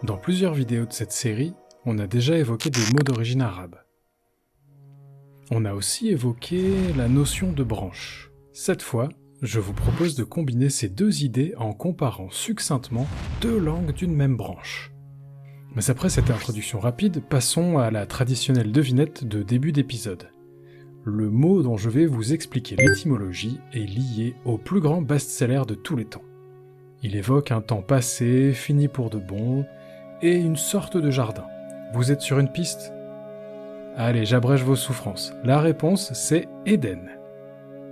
Dans plusieurs vidéos de cette série, on a déjà évoqué des mots d'origine arabe. On a aussi évoqué la notion de branche. Cette fois, je vous propose de combiner ces deux idées en comparant succinctement deux langues d'une même branche. Mais après cette introduction rapide, passons à la traditionnelle devinette de début d'épisode. Le mot dont je vais vous expliquer l'étymologie est lié au plus grand best-seller de tous les temps. Il évoque un temps passé, fini pour de bon, et une sorte de jardin. Vous êtes sur une piste ? Allez, j'abrège vos souffrances. La réponse, c'est Éden.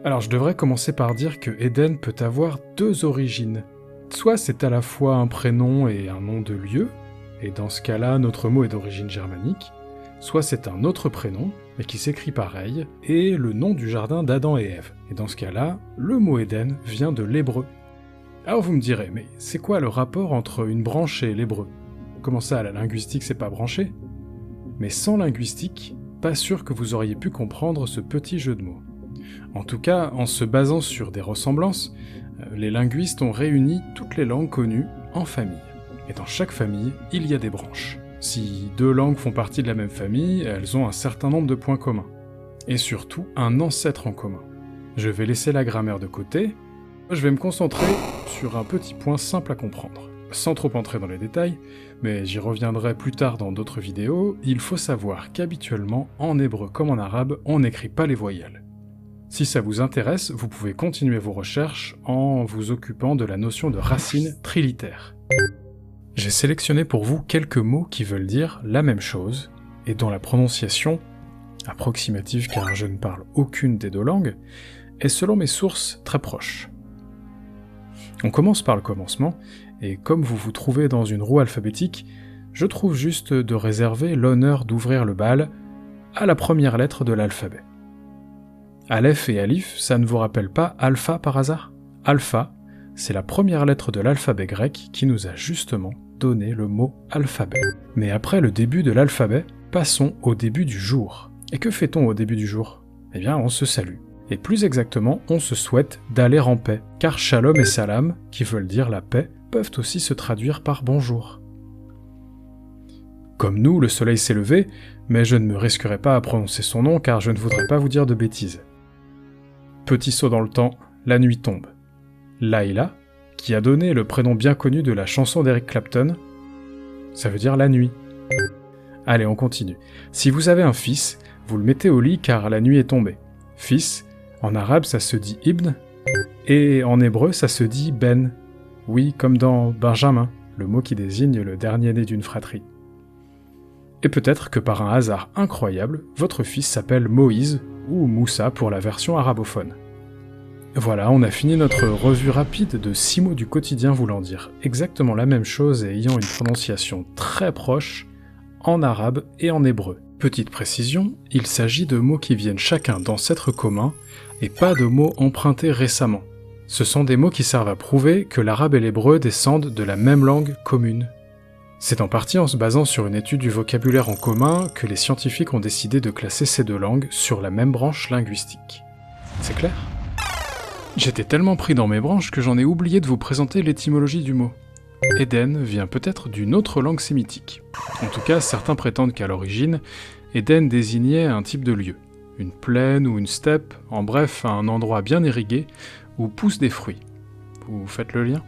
Alors je devrais commencer par dire que Éden peut avoir deux origines. Soit c'est à la fois un prénom et un nom de lieu, et dans ce cas-là, notre mot est d'origine germanique, soit c'est un autre prénom, mais qui s'écrit pareil, et le nom du jardin d'Adam et Ève. Et dans ce cas-là, le mot Éden vient de l'hébreu. Alors vous me direz, mais c'est quoi le rapport entre une branche et l'hébreu ? Comment ça, la linguistique c'est pas branché ? Mais sans linguistique, pas sûr que vous auriez pu comprendre ce petit jeu de mots. En tout cas, en se basant sur des ressemblances, les linguistes ont réuni toutes les langues connues en famille. Et dans chaque famille, il y a des branches. Si deux langues font partie de la même famille, elles ont un certain nombre de points communs. Et surtout, un ancêtre en commun. Je vais laisser la grammaire de côté, je vais me concentrer sur un petit point simple à comprendre. Sans trop entrer dans les détails, mais j'y reviendrai plus tard dans d'autres vidéos, il faut savoir qu'habituellement, en hébreu comme en arabe, on n'écrit pas les voyelles. Si ça vous intéresse, vous pouvez continuer vos recherches en vous occupant de la notion de racine trilitère. J'ai sélectionné pour vous quelques mots qui veulent dire la même chose, et dont la prononciation, approximative car je ne parle aucune des deux langues, est selon mes sources très proche. On commence par le commencement, et comme vous vous trouvez dans une roue alphabétique, je trouve juste de réserver l'honneur d'ouvrir le bal à la première lettre de l'alphabet. Aleph et Alif, ça ne vous rappelle pas Alpha par hasard ? Alpha, c'est la première lettre de l'alphabet grec qui nous a justement donné le mot alphabet. Mais après le début de l'alphabet, passons au début du jour. Et que fait-on au début du jour ? Eh bien, on se salue. Et plus exactement, on se souhaite d'aller en paix, car shalom et salam, qui veulent dire la paix, peuvent aussi se traduire par bonjour. Comme nous, le soleil s'est levé, mais je ne me risquerai pas à prononcer son nom car je ne voudrais pas vous dire de bêtises. Petit saut dans le temps, la nuit tombe. Layla, qui a donné le prénom bien connu de la chanson d'Eric Clapton, ça veut dire la nuit. Allez, on continue. Si vous avez un fils, vous le mettez au lit car la nuit est tombée. Fils, en arabe ça se dit ibn, et en hébreu ça se dit ben. Oui, comme dans Benjamin, le mot qui désigne le dernier-né d'une fratrie. Et peut-être que par un hasard incroyable, votre fils s'appelle Moïse, ou Moussa pour la version arabophone. Voilà, on a fini notre revue rapide de 6 mots du quotidien voulant dire exactement la même chose et ayant une prononciation très proche en arabe et en hébreu. Petite précision, il s'agit de mots qui viennent chacun d'ancêtres communs et pas de mots empruntés récemment. Ce sont des mots qui servent à prouver que l'arabe et l'hébreu descendent de la même langue commune. C'est en partie en se basant sur une étude du vocabulaire en commun que les scientifiques ont décidé de classer ces deux langues sur la même branche linguistique. C'est clair ? J'étais tellement pris dans mes branches que j'en ai oublié de vous présenter l'étymologie du mot. Éden vient peut-être d'une autre langue sémitique. En tout cas, certains prétendent qu'à l'origine, Éden désignait un type de lieu, une plaine ou une steppe, en bref, un endroit bien irrigué où poussent des fruits. Vous faites le lien ?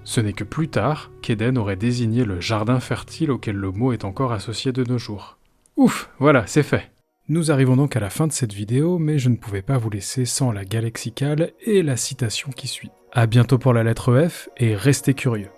Ce n'est que plus tard qu'Éden aurait désigné le jardin fertile auquel le mot est encore associé de nos jours. Ouf, voilà, c'est fait. Nous arrivons donc à la fin de cette vidéo, mais je ne pouvais pas vous laisser sans la galexicale et la citation qui suit. À bientôt pour la lettre F, et restez curieux.